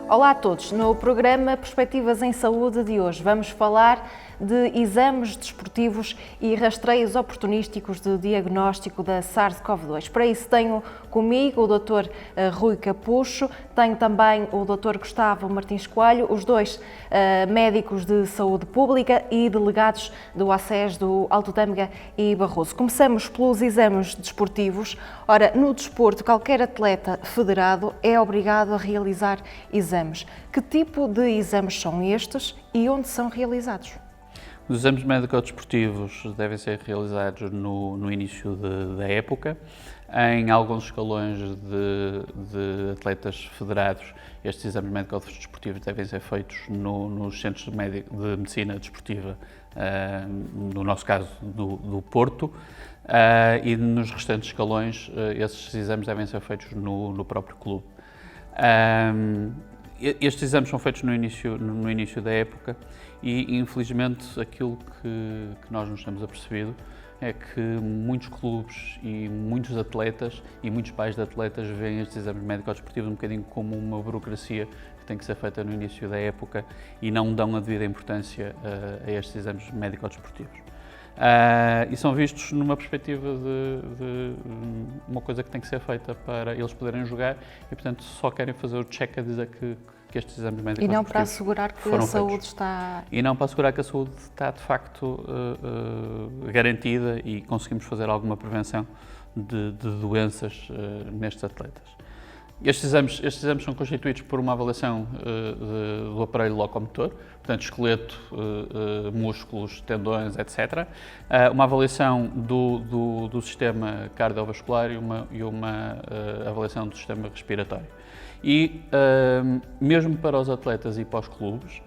Olá a todos, no programa Perspectivas em Saúde de hoje vamos falar de exames desportivos e rastreios oportunísticos de diagnóstico da SARS-CoV-2. Para isso tenho comigo o Dr. Rui Capucho, tenho também o Dr. Gustavo Martins Coelho, os dois médicos de saúde pública e delegados do ACES do Alto Tâmega e Barroso. Começamos pelos exames desportivos. Ora, no desporto, qualquer atleta federado é obrigado a realizar exames. Que tipo de exames são estes e onde são realizados? Os exames médico-desportivos devem ser realizados no início da época. Em alguns escalões de atletas federados, estes exames médico-desportivos devem ser feitos nos centros de medicina desportiva, no nosso caso do Porto, e nos restantes escalões esses exames devem ser feitos no próprio clube. Estes exames são feitos no início da época e, infelizmente, aquilo que nós nos temos apercebido é que muitos clubes e muitos atletas e muitos pais de atletas veem estes exames médico-desportivos um bocadinho como uma burocracia que tem que ser feita no início da época e não dão a devida importância a estes exames médico-desportivos. E são vistos numa perspectiva de uma coisa que tem que ser feita para eles poderem jogar e, portanto, só querem fazer o check a dizer que estes exames médicos e não para assegurar que a saúde está... E não para assegurar que a saúde está, de facto, garantida e conseguimos fazer alguma prevenção de doenças nestes atletas. Estes exames são constituídos por uma avaliação do aparelho locomotor, portanto, esqueleto, músculos, tendões, etc. Uma avaliação do sistema cardiovascular e uma avaliação do sistema respiratório. E, mesmo para os atletas e para os clubes,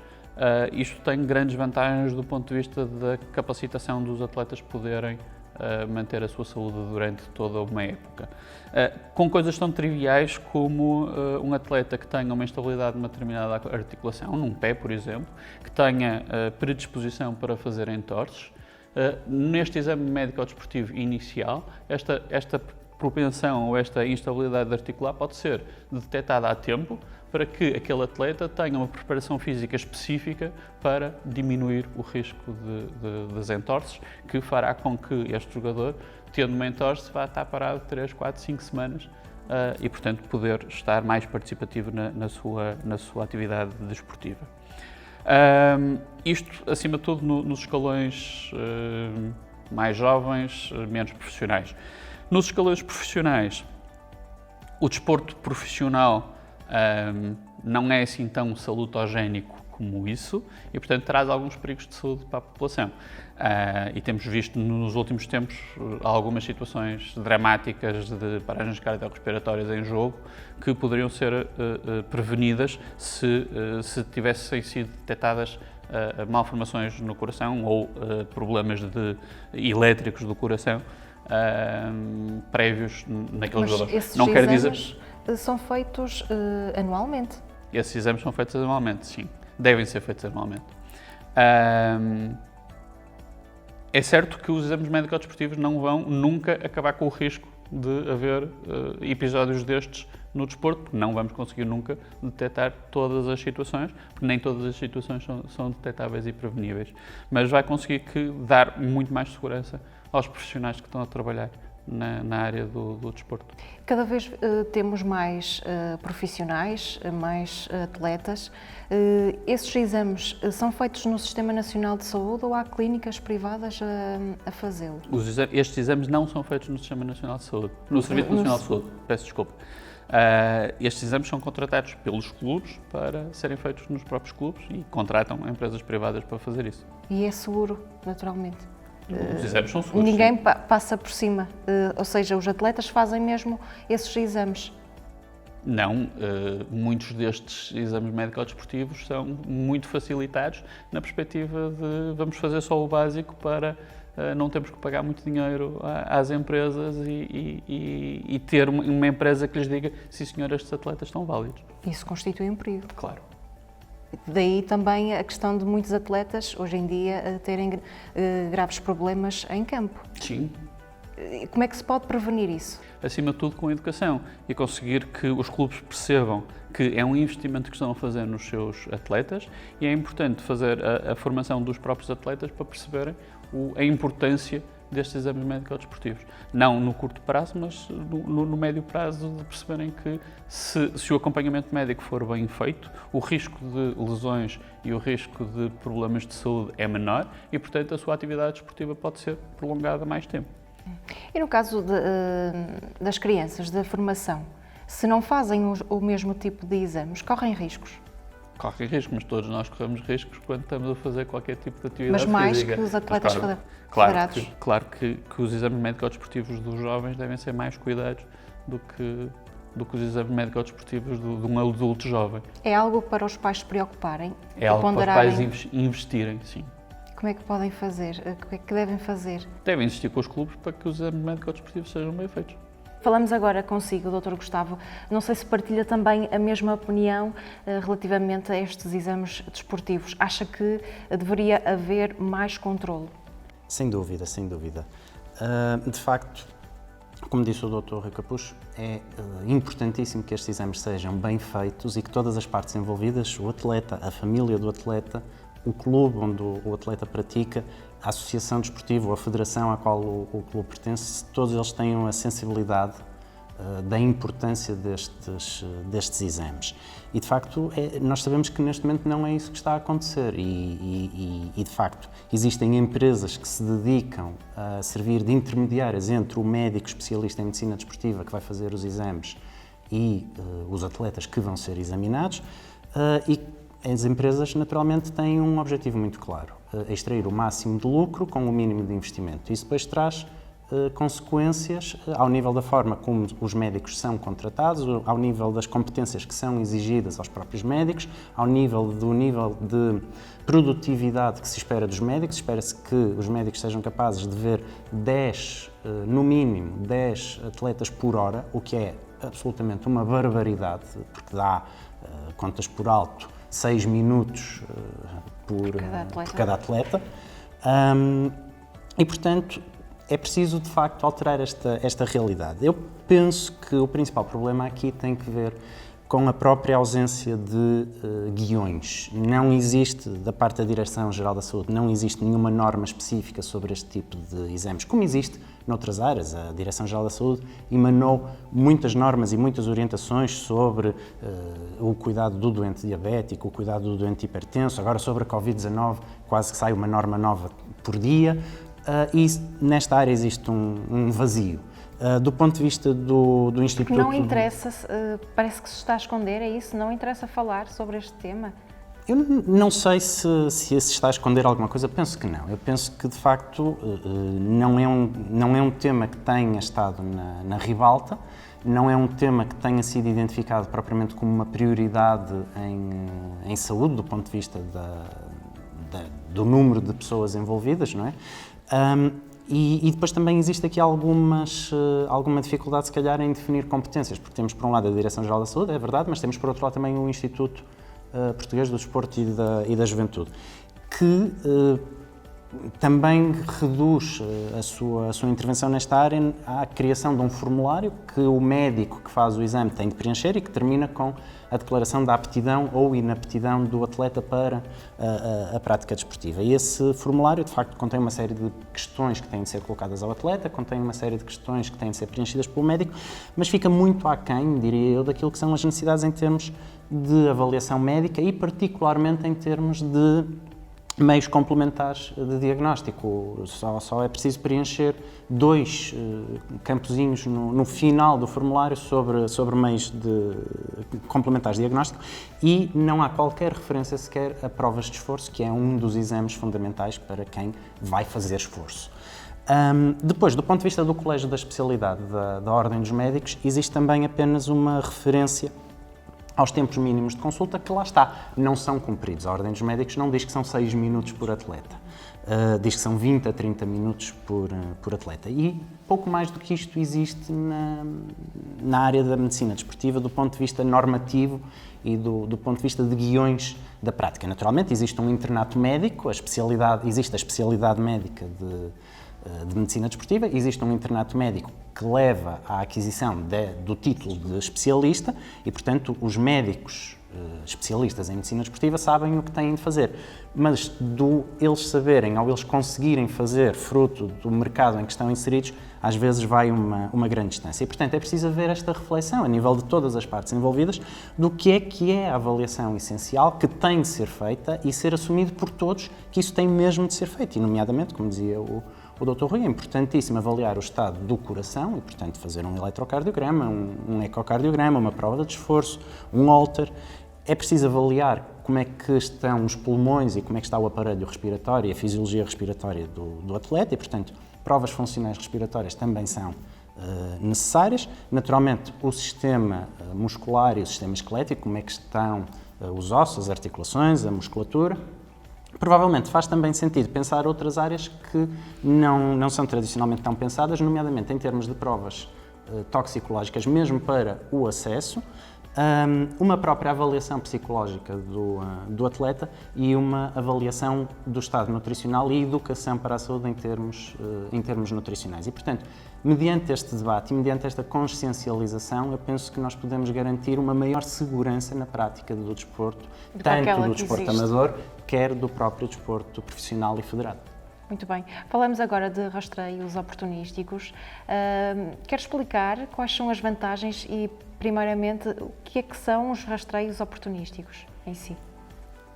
isto tem grandes vantagens do ponto de vista da capacitação dos atletas poderem manter a sua saúde durante toda uma época. Com coisas tão triviais como um atleta que tenha uma instabilidade numa determinada articulação, num pé, por exemplo, que tenha predisposição para fazer entorses, neste exame médico-desportivo inicial, esta propensão ou esta instabilidade articular pode ser detectada a tempo para que aquele atleta tenha uma preparação física específica para diminuir o risco das entorses, que fará com que este jogador, tendo uma entorse, vá estar parado 3, 4, 5 semanas e, portanto, poder estar mais participativo na sua atividade desportiva. Isto, acima de tudo, nos escalões mais jovens, menos profissionais. Nos escalões profissionais, o desporto profissional não é assim tão salutogénico como isso e, portanto, traz alguns perigos de saúde para a população. E temos visto nos últimos tempos algumas situações dramáticas de paragens cardiorrespiratórias em jogo que poderiam ser prevenidas se tivessem sido detectadas malformações no coração ou problemas elétricos do coração prévios naquele jogador. Não quer dizer... são feitos anualmente? Esses exames são feitos anualmente, sim. Devem ser feitos anualmente. É certo que os exames médico-desportivos não vão nunca acabar com o risco de haver episódios destes no desporto, porque não vamos conseguir nunca detectar todas as situações, porque nem todas as situações são detectáveis e preveníveis. Mas vai conseguir dar muito mais segurança aos profissionais que estão a trabalhar na área do desporto. Cada vez temos mais profissionais, mais atletas. Esses exames são feitos no Sistema Nacional de Saúde ou há clínicas privadas a fazê-lo? Estes exames não são feitos no Sistema Nacional de Saúde, no Serviço Nacional de Saúde, peço desculpa. Estes exames são contratados pelos clubes para serem feitos nos próprios clubes e contratam empresas privadas para fazer isso. E é seguro, naturalmente? Os exames são seguros. Ninguém passa por cima, ou seja, os atletas fazem mesmo esses exames? Não, muitos destes exames médico-desportivos são muito facilitados na perspectiva de vamos fazer só o básico para não termos que pagar muito dinheiro às empresas e ter uma empresa que lhes diga sim senhor, estes atletas estão válidos. Isso constitui um perigo. Claro. Daí também a questão de muitos atletas, hoje em dia, terem graves problemas em campo. Sim, Como é que se pode prevenir isso? Acima de tudo com a educação e conseguir que os clubes percebam que é um investimento que estão a fazer nos seus atletas e é importante fazer a formação dos próprios atletas para perceberem a importância destes exames médico-desportivos. Não no curto prazo, mas no médio prazo, de perceberem que se o acompanhamento médico for bem feito, o risco de lesões e o risco de problemas de saúde é menor e, portanto, a sua atividade desportiva pode ser prolongada mais tempo. E no caso das crianças, da formação, se não fazem o mesmo tipo de exames, correm riscos? Correm risco, mas todos nós corremos riscos quando estamos a fazer qualquer tipo de atividade física. Mas mais física. Que os atletas federados? Claro que os exames médico-desportivos dos jovens devem ser mais cuidados do que os exames médico-desportivos de um adulto jovem. É algo para os pais se preocuparem? É algo para os pais investirem, sim. Como é que podem fazer? O que é que devem fazer? Devem insistir com os clubes para que os exames médico-desportivos sejam bem feitos. Falamos agora consigo, Dr. Gustavo. Não sei se partilha também a mesma opinião relativamente a estes exames desportivos. Acha que deveria haver mais controle? Sem dúvida, sem dúvida. De facto, como disse o Dr. Rui Capucho, é importantíssimo que estes exames sejam bem feitos e que todas as partes envolvidas, o atleta, a família do atleta, o clube onde o atleta pratica, a associação desportiva ou a federação à qual o clube pertence, todos eles tenham a sensibilidade da importância destes exames. E, de facto, nós sabemos que neste momento não é isso que está a acontecer e de facto, existem empresas que se dedicam a servir de intermediárias entre o médico especialista em medicina desportiva que vai fazer os exames e os atletas que vão ser examinados e as empresas, naturalmente, têm um objetivo muito claro, extrair o máximo de lucro com o mínimo de investimento. Isso depois traz consequências ao nível da forma como os médicos são contratados, ao nível das competências que são exigidas aos próprios médicos, ao nível de produtividade que se espera dos médicos. Espera-se que os médicos sejam capazes de ver no mínimo 10 atletas por hora, o que é absolutamente uma barbaridade, porque dá, contas por alto, 6 minutos por cada atleta. E, portanto, é preciso, de facto, alterar esta realidade. Eu penso que o principal problema aqui tem que ver com a própria ausência de guiões. Não existe, da parte da Direção-Geral da Saúde, não existe nenhuma norma específica sobre este tipo de exames, como existe noutras áreas. A Direção-Geral da Saúde emanou muitas normas e muitas orientações sobre o cuidado do doente diabético, o cuidado do doente hipertenso, agora sobre a Covid-19 quase que sai uma norma nova por dia, e nesta área existe um vazio. Do ponto de vista do Instituto... Porque não interessa, parece que se está a esconder, é isso? Não interessa falar sobre este tema? Eu não sei se se está a esconder alguma coisa, penso que não. Eu penso que, de facto, não é um tema que tenha estado na ribalta, não é um tema que tenha sido identificado propriamente como uma prioridade em saúde, do ponto de vista do número de pessoas envolvidas, não é? E depois também existe aqui alguma dificuldade, se calhar, em definir competências, porque temos, por um lado, a Direção-Geral da Saúde, é verdade, mas temos, por outro lado, também o Instituto Português do Desporto e da Juventude, que também reduz a sua intervenção nesta área à criação de um formulário que o médico que faz o exame tem de preencher e que termina com a declaração da aptidão ou inaptidão do atleta para a prática desportiva. E esse formulário, de facto, contém uma série de questões que têm de ser colocadas ao atleta, contém uma série de questões que têm de ser preenchidas pelo médico, mas fica muito aquém, diria eu, daquilo que são as necessidades em termos de avaliação médica e particularmente em termos de meios complementares de diagnóstico. Só é preciso preencher 2 campozinhos no final do formulário sobre meios complementares de diagnóstico e não há qualquer referência sequer a provas de esforço, que é um dos exames fundamentais para quem vai fazer esforço. Depois, do ponto de vista do Colégio da Especialidade da Ordem dos Médicos, existe também apenas uma referência aos tempos mínimos de consulta, que lá está, não são cumpridos. A Ordem dos Médicos não diz que são 6 minutos por atleta, diz que são 20 a 30 minutos por atleta. E pouco mais do que isto existe na área da medicina desportiva, do ponto de vista normativo e do ponto de vista de guiões da prática. Naturalmente, existe um internato médico, existe a especialidade médica de medicina desportiva, existe um internato médico que leva à aquisição do título de especialista e, portanto, os médicos especialistas em medicina desportiva sabem o que têm de fazer, mas eles saberem ou eles conseguirem fazer fruto do mercado em que estão inseridos, às vezes vai uma grande distância. E, portanto, é preciso haver esta reflexão a nível de todas as partes envolvidas do que é a avaliação essencial que tem de ser feita e ser assumido por todos que isso tem mesmo de ser feito, e nomeadamente, como dizia o Dr. Rui, é importantíssimo avaliar o estado do coração e, portanto, fazer um eletrocardiograma, um ecocardiograma, uma prova de esforço, um Holter. É preciso avaliar como é que estão os pulmões e como é que está o aparelho respiratório e a fisiologia respiratória do atleta e, portanto, provas funcionais respiratórias também são necessárias. Naturalmente, o sistema muscular e o sistema esquelético, como é que estão os ossos, as articulações, a musculatura. Provavelmente faz também sentido pensar outras áreas que não são tradicionalmente tão pensadas, nomeadamente em termos de provas toxicológicas, mesmo para o acesso, uma própria avaliação psicológica do atleta e uma avaliação do estado nutricional e educação para a saúde em termos nutricionais. E, portanto, mediante este debate e mediante esta consciencialização, eu penso que nós podemos garantir uma maior segurança na prática do desporto, tanto do desporto amador, quer do próprio desporto profissional e federado. Muito bem. Falamos agora de rastreios oportunísticos. Quero explicar quais são as vantagens e, primeiramente, o que é que são os rastreios oportunísticos em si?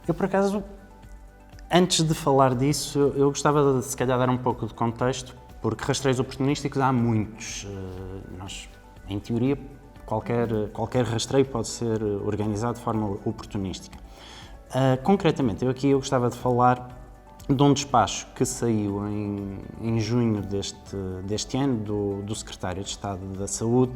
Eu, por acaso, antes de falar disso, eu gostava de, se calhar, dar um pouco de contexto, porque rastreios oportunísticos há muitos. Em teoria, qualquer rastreio pode ser organizado de forma oportunística. Concretamente, eu gostava de falar de um despacho que saiu em junho deste ano do Secretário de Estado da Saúde,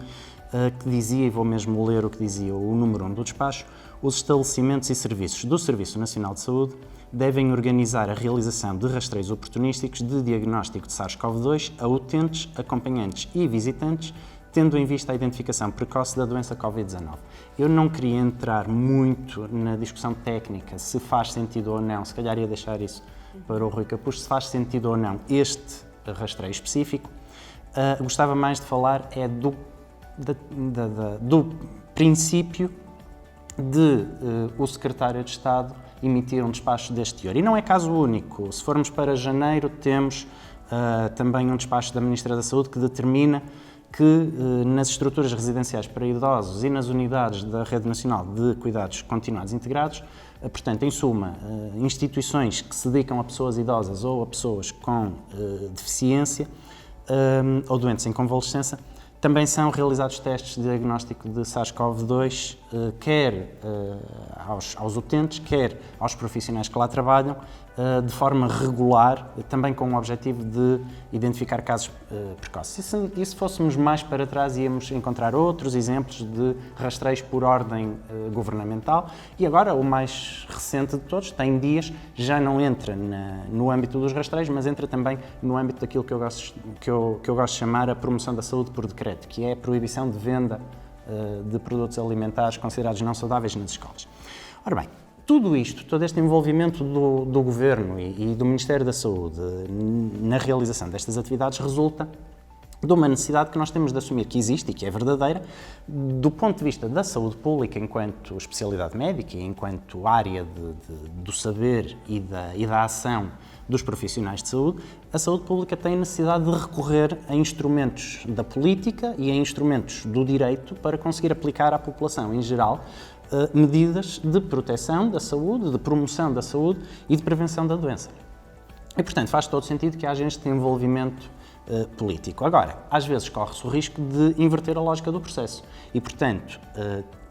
que dizia, e vou mesmo ler o que dizia o número 1 do despacho: os estabelecimentos e serviços do Serviço Nacional de Saúde devem organizar a realização de rastreios oportunísticos de diagnóstico de SARS-CoV-2 a utentes, acompanhantes e visitantes, tendo em vista a identificação precoce da doença Covid-19. Eu não queria entrar muito na discussão técnica, se faz sentido ou não, se calhar ia deixar isso para o Rui Capucho, se faz sentido ou não este rastreio específico. Gostava mais de falar do princípio de o Secretário de Estado emitir um despacho deste teor. E não é caso único. Se formos para janeiro, temos também um despacho da Ministra da Saúde que determina que nas estruturas residenciais para idosos e nas unidades da Rede Nacional de Cuidados Continuados Integrados, portanto, em suma, instituições que se dedicam a pessoas idosas ou a pessoas com deficiência ou doentes em convalescença, também são realizados testes de diagnóstico de SARS-CoV-2, quer aos utentes, quer aos profissionais que lá trabalham, de forma regular, também com o objetivo de identificar casos precoces. E se fôssemos mais para trás, íamos encontrar outros exemplos de rastreios por ordem governamental. E agora, o mais recente de todos, tem dias, já não entra no âmbito dos rastreios, mas entra também no âmbito daquilo que eu gosto de chamar a promoção da saúde por decreto, que é a proibição de venda de produtos alimentares considerados não saudáveis nas escolas. Ora bem, tudo isto, todo este envolvimento do Governo e do Ministério da Saúde na realização destas atividades resulta de uma necessidade que nós temos de assumir que existe e que é verdadeira, do ponto de vista da saúde pública enquanto especialidade médica e enquanto área do saber e da ação dos profissionais de saúde. A saúde pública tem necessidade de recorrer a instrumentos da política e a instrumentos do direito para conseguir aplicar à população em geral medidas de proteção da saúde, de promoção da saúde e de prevenção da doença. E, portanto, faz todo sentido que haja este envolvimento político. Agora, às vezes corre-se o risco de inverter a lógica do processo e, portanto,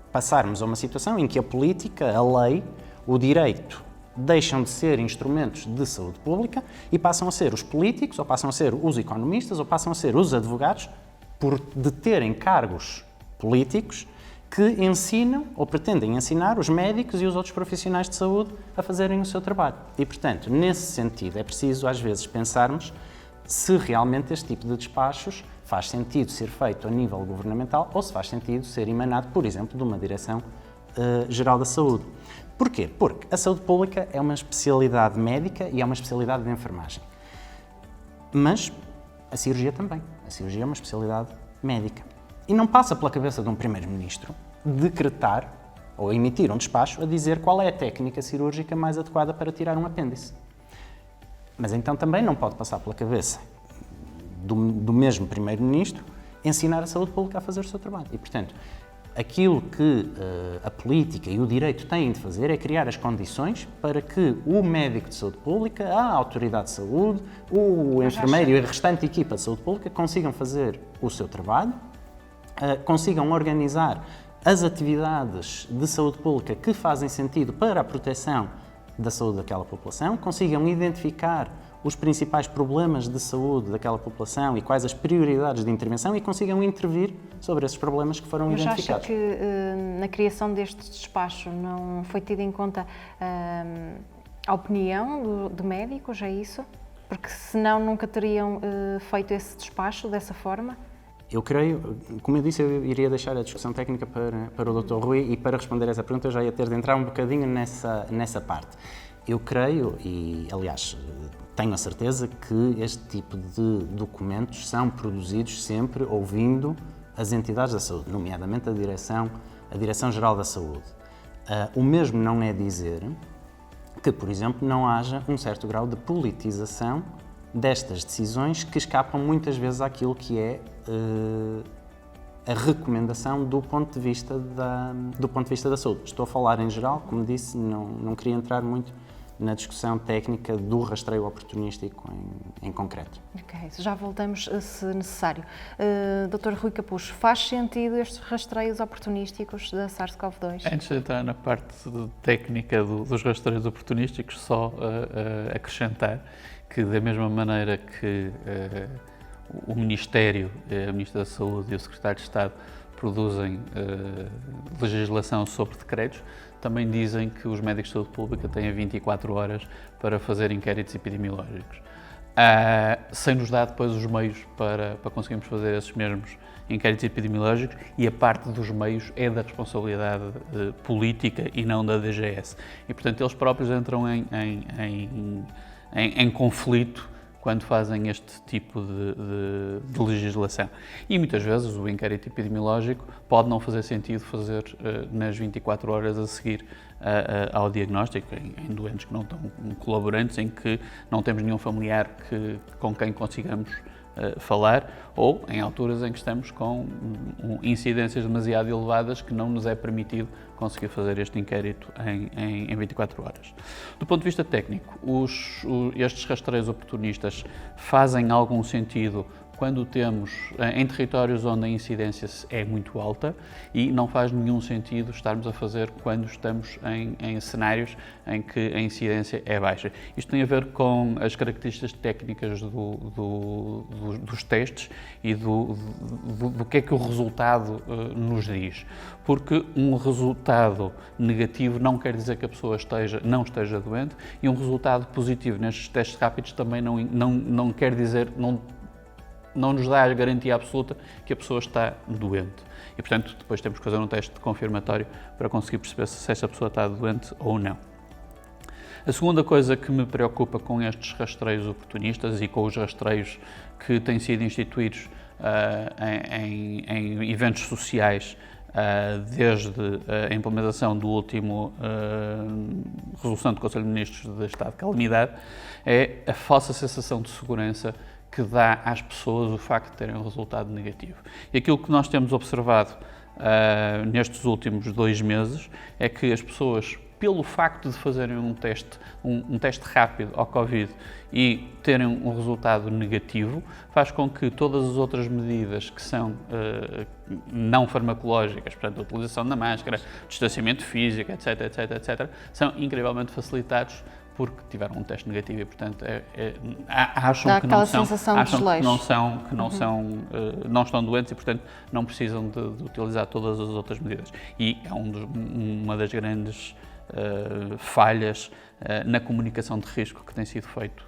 passarmos a uma situação em que a política, a lei, o direito deixam de ser instrumentos de saúde pública e passam a ser os políticos, ou passam a ser os economistas, ou passam a ser os advogados, por deterem cargos políticos que ensinam ou pretendem ensinar os médicos e os outros profissionais de saúde a fazerem o seu trabalho. E, portanto, nesse sentido, é preciso às vezes pensarmos se realmente este tipo de despachos faz sentido ser feito a nível governamental ou se faz sentido ser emanado, por exemplo, de uma Direção-Geral da Saúde. Porquê? Porque a saúde pública é uma especialidade médica e é uma especialidade de enfermagem. Mas A cirurgia também. A cirurgia é uma especialidade médica. E não passa pela cabeça de um primeiro-ministro decretar ou emitir um despacho a dizer qual é a técnica cirúrgica mais adequada para tirar um apêndice. Mas então também não pode passar pela cabeça do mesmo primeiro-ministro ensinar a saúde pública a fazer o seu trabalho. E, portanto, aquilo que a política e o direito têm de fazer é criar as condições para que o médico de saúde pública, a autoridade de saúde, o enfermeiro e a restante equipa de saúde pública consigam fazer o seu trabalho, consigam organizar as atividades de saúde pública que fazem sentido para a proteção da saúde daquela população, consigam identificar os principais problemas de saúde daquela população e quais as prioridades de intervenção e consigam intervir sobre esses problemas que foram identificados. Mas acha que na criação deste despacho não foi tida em conta a opinião de médicos, é isso? Porque senão nunca teriam feito esse despacho dessa forma? Eu creio, como eu disse, eu iria deixar a discussão técnica para o Dr. Rui e para responder essa pergunta eu já ia ter de entrar um bocadinho nessa parte. Eu creio, e aliás tenho a certeza, que este tipo de documentos são produzidos sempre ouvindo as entidades da saúde, nomeadamente a Direção-Geral da Saúde. O mesmo não é dizer que, por exemplo, não haja um certo grau de politização destas decisões que escapam muitas vezes àquilo que é a recomendação do ponto de vista da saúde. Estou a falar em geral, como disse, não queria entrar muito na discussão técnica do rastreio oportunístico em concreto. Ok, já voltamos se necessário. Dr. Rui Capucho, faz sentido estes rastreios oportunísticos da SARS-CoV-2? Antes de entrar na parte técnica dos rastreios oportunísticos, só acrescentar que, da mesma maneira que o Ministério, a Ministra da Saúde e o Secretário de Estado produzem legislação sobre decretos, também dizem que os médicos de saúde pública têm 24 horas para fazer inquéritos epidemiológicos, sem nos dar depois os meios para conseguirmos fazer esses mesmos inquéritos epidemiológicos, e a parte dos meios é da responsabilidade política e não da DGS. E, portanto, eles próprios entram em conflito quando fazem este tipo de legislação. E muitas vezes o inquérito epidemiológico pode não fazer sentido fazer nas 24 horas a seguir ao diagnóstico, em doentes que não estão colaborantes, em que não temos nenhum familiar com quem consigamos falar, ou em alturas em que estamos com incidências demasiado elevadas que não nos é permitido conseguir fazer este inquérito em 24 horas. Do ponto de vista técnico, estes rastreios oportunistas fazem algum sentido quando temos em territórios onde a incidência é muito alta, e não faz nenhum sentido estarmos a fazer quando estamos em cenários em que a incidência é baixa. Isto tem a ver com as características técnicas dos testes e do que é que o resultado nos diz. Porque um resultado negativo não quer dizer que a pessoa não esteja doente, e um resultado positivo nestes testes rápidos também não quer dizer, não nos dá a garantia absoluta que a pessoa está doente. E, portanto, depois temos que fazer um teste confirmatório para conseguir perceber se essa pessoa está doente ou não. A segunda coisa que me preocupa com estes rastreios oportunistas e com os rastreios que têm sido instituídos em eventos sociais desde a implementação do último resolução do Conselho de Ministros de Estado de Calamidade é a falsa sensação de segurança que dá às pessoas o facto de terem um resultado negativo. E aquilo que nós temos observado nestes últimos 2 meses é que as pessoas, pelo facto de fazerem um teste rápido ao Covid e terem um resultado negativo, faz com que todas as outras medidas que são não farmacológicas, portanto, a utilização da máscara, distanciamento físico, etc., são incrivelmente facilitados porque tiveram um teste negativo e, portanto, acham que não estão doentes e, portanto, não precisam de utilizar todas as outras medidas. E é uma das grandes falhas na comunicação de risco que tem sido feito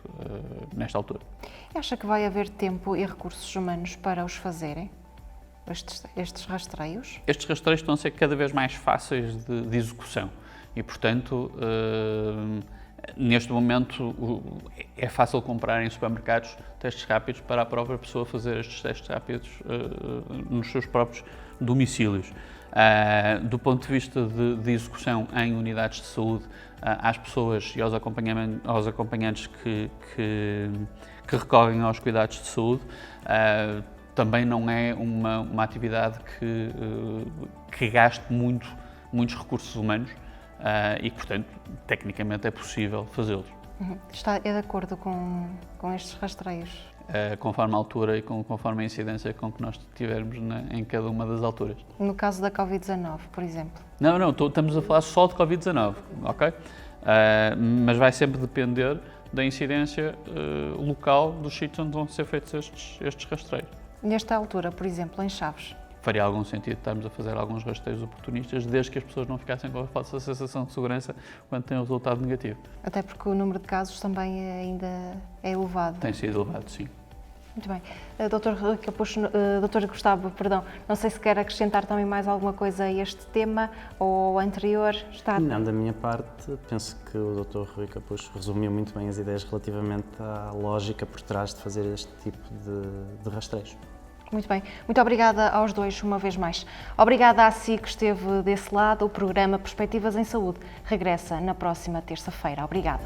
nesta altura. Acha que vai haver tempo e recursos humanos para os fazerem, estes rastreios? Estes rastreios estão a ser cada vez mais fáceis de execução e, portanto, Neste momento é fácil comprar em supermercados testes rápidos para a própria pessoa fazer estes testes rápidos nos seus próprios domicílios. Do ponto de vista de execução em unidades de saúde, às pessoas e aos acompanhantes que recorrem aos cuidados de saúde, também não é uma atividade que gaste muitos recursos humanos e, portanto, tecnicamente é possível fazê-los. Está de acordo com estes rastreios? Conforme a altura e conforme a incidência com que nós tivermos em cada uma das alturas. No caso da Covid-19, por exemplo? Não, estamos a falar só de Covid-19, ok? Mas vai sempre depender da incidência local dos sítios onde vão ser feitos estes rastreios. Nesta altura, por exemplo, em Chaves? Faria algum sentido estarmos a fazer alguns rastreios oportunistas, desde que as pessoas não ficassem com a falsa sensação de segurança quando têm o resultado negativo. Até porque o número de casos também ainda é elevado. Tem sido elevado, sim. Muito bem. Doutor Gustavo, não sei se quer acrescentar também mais alguma coisa a este tema ou ao anterior. Não, da minha parte, penso que o Dr. Rui Capucho resumiu muito bem as ideias relativamente à lógica por trás de fazer este tipo de rastreios. Muito bem. Muito obrigada aos dois, uma vez mais. Obrigada a si que esteve desse lado. O programa Perspectivas em Saúde regressa na próxima terça-feira. Obrigada.